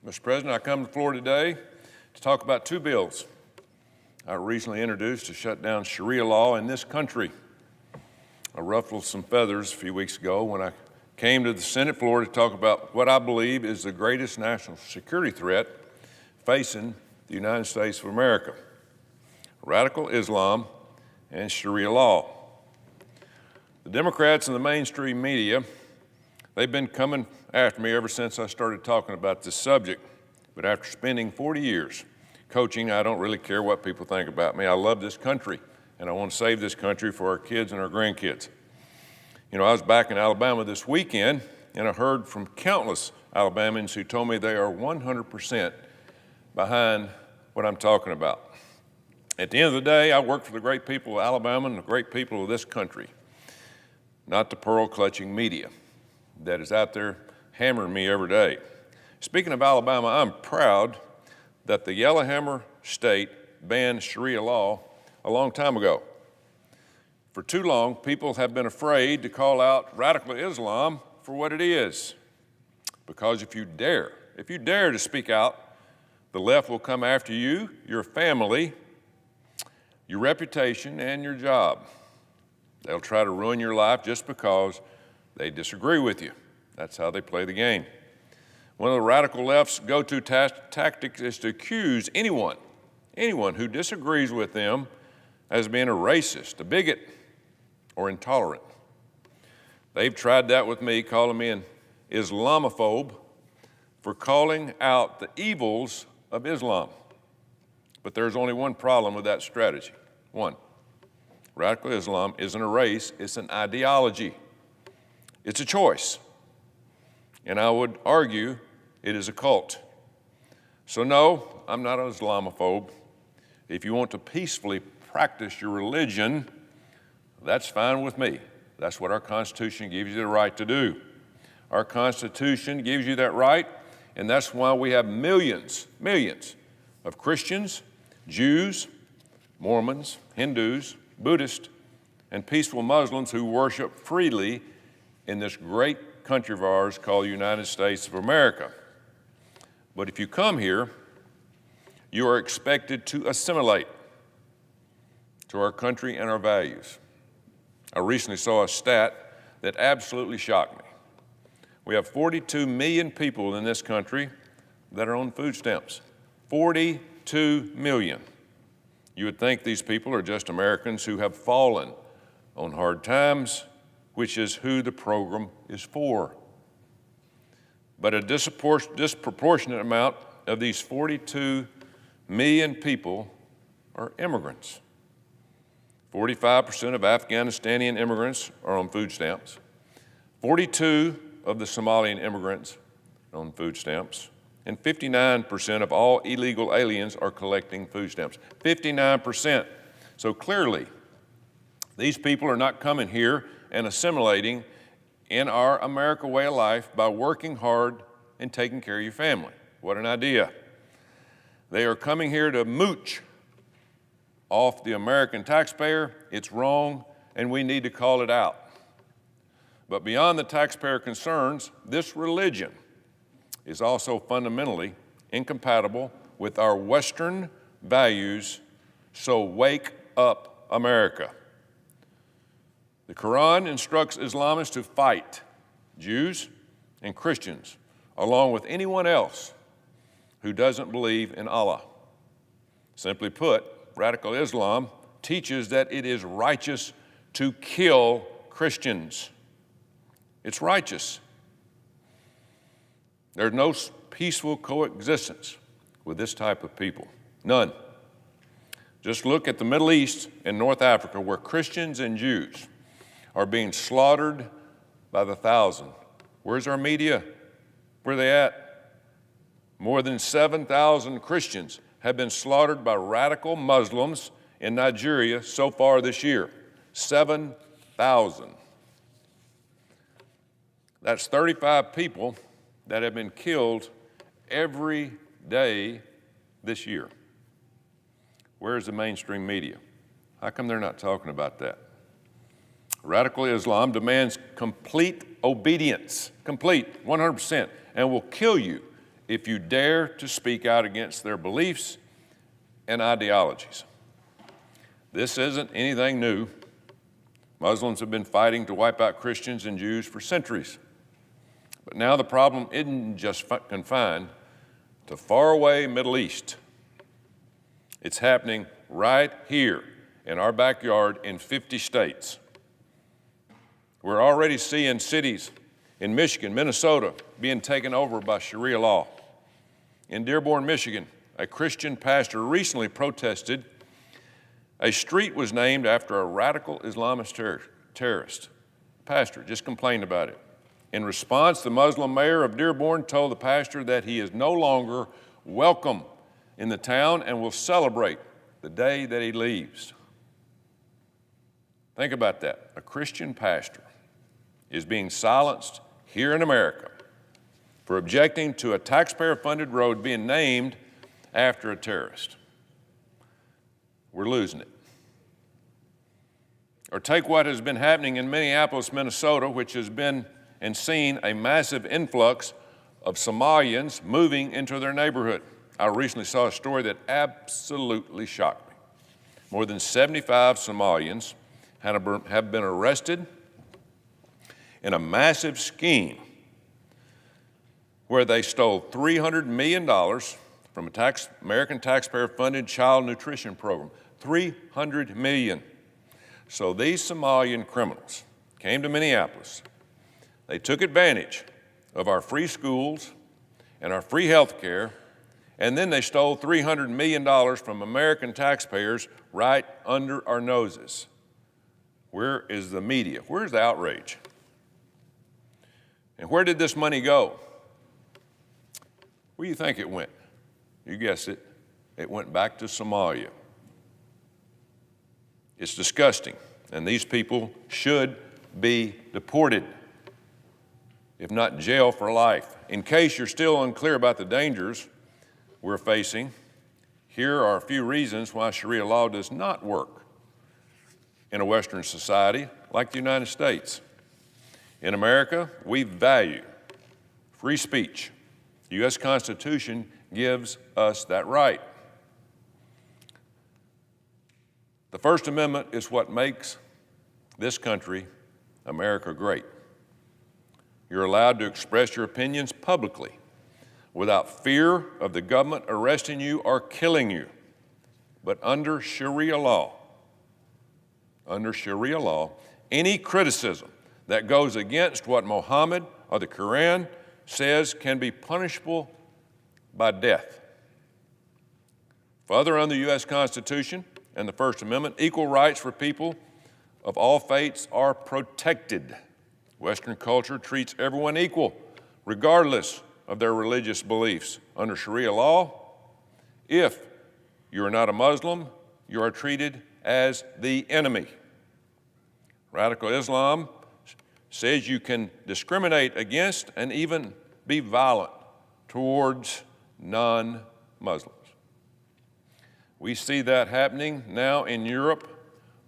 Mr. President, I come to the floor today to talk about two bills I recently introduced to shut down Sharia law in this country. I ruffled some feathers a few weeks ago when I came to the Senate floor to talk about what I believe is the greatest national security threat facing the United States of America: radical Islam and Sharia law. The Democrats and the mainstream media, they've been coming after me ever since I started talking about this subject. But after spending 40 years coaching, I don't really care what people think about me. I love this country, and I want to save this country for our kids and our grandkids. You know, I was back in Alabama this weekend, and I heard from countless Alabamians who told me they are 100% behind what I'm talking about. At the end of the day, I work for the great people of Alabama and the great people of this country, not the pearl-clutching media that is out there hammering me every day. Speaking of Alabama, I'm proud that the Yellowhammer State banned Sharia law a long time ago. For too long, people have been afraid to call out radical Islam for what it is. Because if you dare to speak out, the left will come after you, your family, your reputation, and your job. They'll try to ruin your life just because they disagree with you. That's how they play the game. One of the radical left's go-to tactics is to accuse anyone who disagrees with them as being a racist, a bigot, or intolerant. They've tried that with me, calling me an Islamophobe for calling out the evils of Islam. But there's only one problem with that strategy. One, radical Islam isn't a race, it's an ideology. It's a choice. And I would argue it is a cult. So no, I'm not an Islamophobe. If you want to peacefully practice your religion, that's fine with me. That's what our Constitution gives you the right to do. Our Constitution gives you that right, and that's why we have millions of Christians, Jews, Mormons, Hindus, Buddhists, and peaceful Muslims who worship freely in this great country of ours called the United States of America. But if you come here, you are expected to assimilate to our country and our values. I recently saw a stat that absolutely shocked me. We have 42 million people in this country that are on food stamps. 42 million. You would think these people are just Americans who have fallen on hard times, which is who the program is for. But a disproportionate amount of these 42 million people are immigrants. 45% of Afghanistani immigrants are on food stamps. 42 of the Somalian immigrants are on food stamps. And 59% of all illegal aliens are collecting food stamps. 59%. So clearly, these people are not coming here and assimilating in our America way of life by working hard and taking care of your family. What an idea. They are coming here to mooch off the American taxpayer. It's wrong, and we need to call it out. But beyond the taxpayer concerns, this religion is also fundamentally incompatible with our Western values, so wake up, America. The Quran instructs Islamists to fight Jews and Christians, along with anyone else who doesn't believe in Allah. Simply put, radical Islam teaches that it is righteous to kill Christians. It's righteous. There's no peaceful coexistence with this type of people. None. Just look at the Middle East and North Africa, where Christians and Jews are being slaughtered by the thousand. Where's our media? Where are they at? More than 7,000 Christians have been slaughtered by radical Muslims in Nigeria so far this year. 7,000. That's 35 people that have been killed every day this year. Where's the mainstream media? How come they're not talking about that? Radical Islam demands complete obedience, complete, 100%, and will kill you if you dare to speak out against their beliefs and ideologies. This isn't anything new. Muslims have been fighting to wipe out Christians and Jews for centuries. But now the problem isn't just confined to faraway Middle East. It's happening right here in our backyard in 50 states. We're already seeing cities in Michigan, Minnesota being taken over by Sharia law. In Dearborn, Michigan, a Christian pastor recently protested a street was named after a radical Islamist terrorist. The pastor just complained about it. In response, the Muslim mayor of Dearborn told the pastor that he is no longer welcome in the town and will celebrate the day that he leaves. Think about that. A Christian pastor is being silenced here in America for objecting to a taxpayer-funded road being named after a terrorist. We're losing it. Or take what has been happening in Minneapolis, Minnesota, which has been and seen a massive influx of Somalians moving into their neighborhood. I recently saw a story that absolutely shocked me. More than 75 Somalians have been arrested in a massive scheme where they stole $300 million from a American taxpayer-funded child nutrition program. $300 million. So these Somalian criminals came to Minneapolis. They took advantage of our free schools and our free health care, and then they stole $300 million from American taxpayers right under our noses. Where is the media? Where's the outrage? And where did this money go? Where do you think it went? You guessed it. It went back to Somalia. It's disgusting, and these people should be deported, if not jail for life. In case you're still unclear about the dangers we're facing, here are a few reasons why Sharia law does not work in a Western society like the United States. In America, we value free speech. The U.S. Constitution gives us that right. The First Amendment is what makes this country, America, great. You're allowed to express your opinions publicly without fear of the government arresting you or killing you. But under Sharia law, any criticism that goes against what Muhammad or the Quran says can be punishable by death. Further, under the U.S. Constitution and the First Amendment, equal rights for people of all faiths are protected. Western culture treats everyone equal, regardless of their religious beliefs. Under Sharia law, if you are not a Muslim, you are treated as the enemy. Radical Islam says you can discriminate against and even be violent towards non-Muslims. We see that happening now in Europe,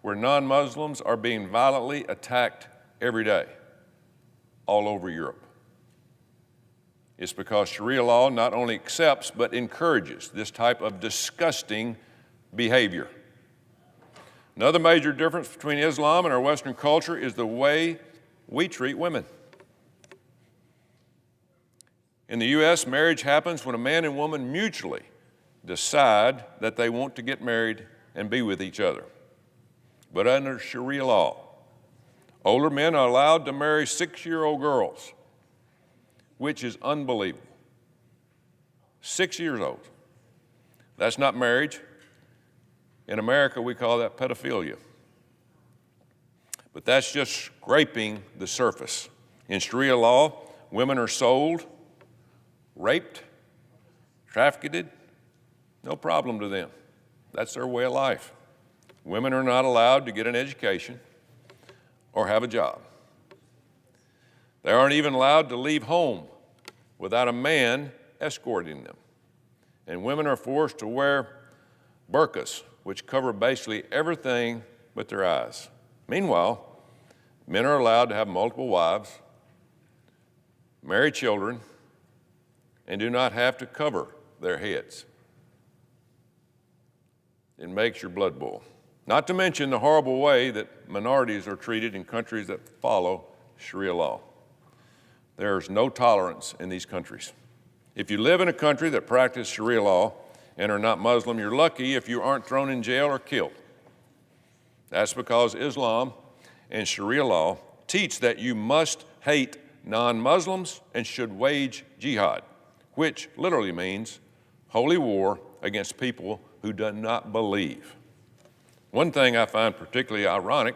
where non-Muslims are being violently attacked every day, all over Europe. It's because Sharia law not only accepts but encourages this type of disgusting behavior. Another major difference between Islam and our Western culture is the way we treat women. In the U.S., marriage happens when a man and woman mutually decide that they want to get married and be with each other. But under Sharia law, older men are allowed to marry 6-year-old girls, which is unbelievable. 6 years old. That's not marriage. In America, we call that pedophilia. But that's just scraping the surface. In Sharia law, women are sold, raped, trafficked, no problem to them. That's their way of life. Women are not allowed to get an education or have a job. They aren't even allowed to leave home without a man escorting them. And women are forced to wear burqas, which cover basically everything but their eyes. Meanwhile, men are allowed to have multiple wives, marry children, and do not have to cover their heads. It makes your blood boil. Not to mention the horrible way that minorities are treated in countries that follow Sharia law. There's no tolerance in these countries. If you live in a country that practices Sharia law and are not Muslim, you're lucky if you aren't thrown in jail or killed. That's because Islam and Sharia law teach that you must hate non-Muslims and should wage jihad, which literally means holy war against people who do not believe. One thing I find particularly ironic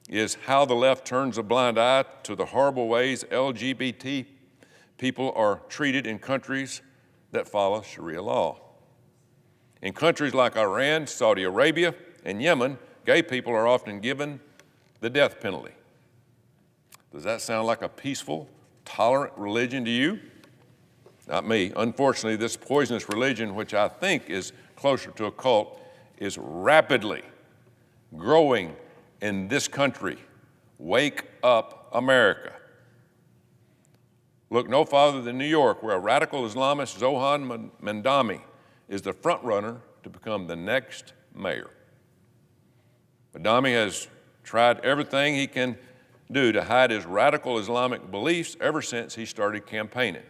is how the left turns a blind eye to the horrible ways LGBT people are treated in countries that follow Sharia law. In countries like Iran, Saudi Arabia, and Yemen, gay people are often given the death penalty. Does that sound like a peaceful, tolerant religion to you? Not me. Unfortunately, this poisonous religion, which I think is closer to a cult, is rapidly growing in this country. Wake up, America. Look no farther than New York, where a radical Islamist, Zohan Mandami, is the front runner to become the next mayor. Mandami has tried everything he can do to hide his radical Islamic beliefs ever since he started campaigning.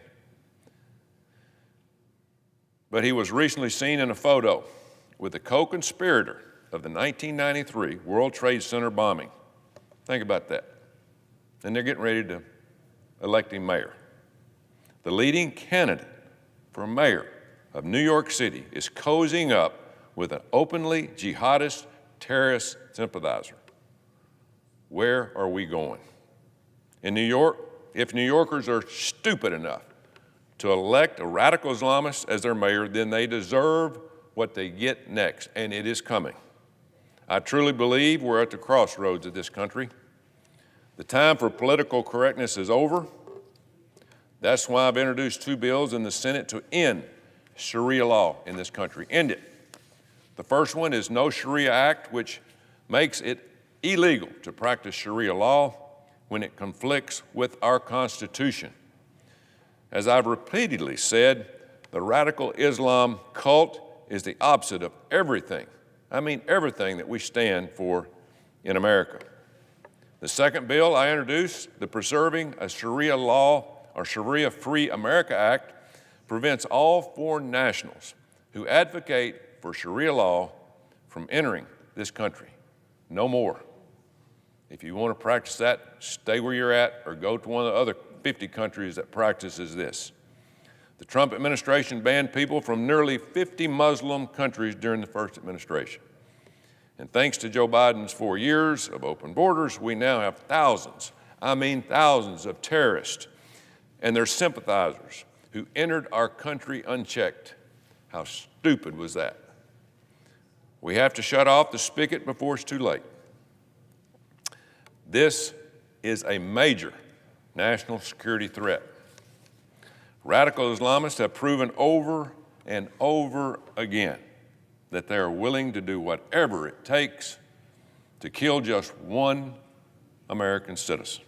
But he was recently seen in a photo with a co-conspirator of the 1993 World Trade Center bombing. Think about that. And they're getting ready to elect him mayor. The leading candidate for mayor of New York City is cozying up with an openly jihadist terrorist sympathizer. Where are we going? In New York, if New Yorkers are stupid enough to elect a radical Islamist as their mayor, then they deserve what they get next, and it is coming. I truly believe we're at the crossroads of this country. The time for political correctness is over. That's why I've introduced 2 bills in the Senate to end Sharia law in this country. End it. The first one is No Sharia Act, which makes it illegal to practice Sharia law when it conflicts with our Constitution. As I've repeatedly said, the radical Islam cult is the opposite of everything, I mean everything that we stand for in America. The second bill I introduced, the Preserving a Sharia Law or Sharia-Free America Act, prevents all foreign nationals who advocate for Sharia law from entering this country. No more. If you want to practice that, stay where you're at or go to one of the other 50 countries that practices this. The Trump administration banned people from nearly 50 Muslim countries during the first administration. And thanks to Joe Biden's 4 years of open borders, we now have thousands, I mean thousands of terrorists and their sympathizers who entered our country unchecked. How stupid was that? We have to shut off the spigot before it's too late. This is a major national security threat. Radical Islamists have proven over and over again that they are willing to do whatever it takes to kill just one American citizen.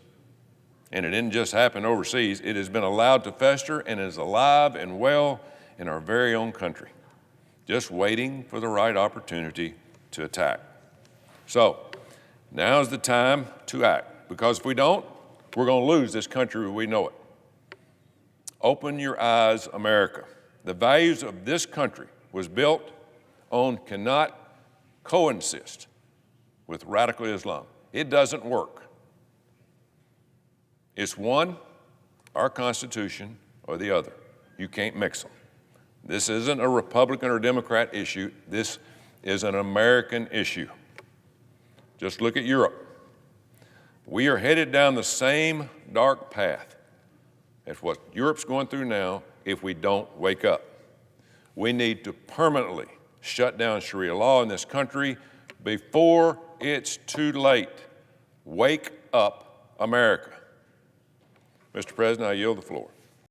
And it didn't just happen overseas. It has been allowed to fester and is alive and well in our very own country, just waiting for the right opportunity to attack. So now's the time to act, because if we don't, we're going to lose this country as we know it. Open your eyes, America. The values of this country was built on cannot coexist with radical Islam. It doesn't work. It's one, our Constitution, or the other. You can't mix them. This isn't a Republican or Democrat issue. This is an American issue. Just look at Europe. We are headed down the same dark path as what Europe's going through now if we don't wake up. We need to permanently shut down Sharia law in this country before it's too late. Wake up, America. Mr. President, I yield the floor.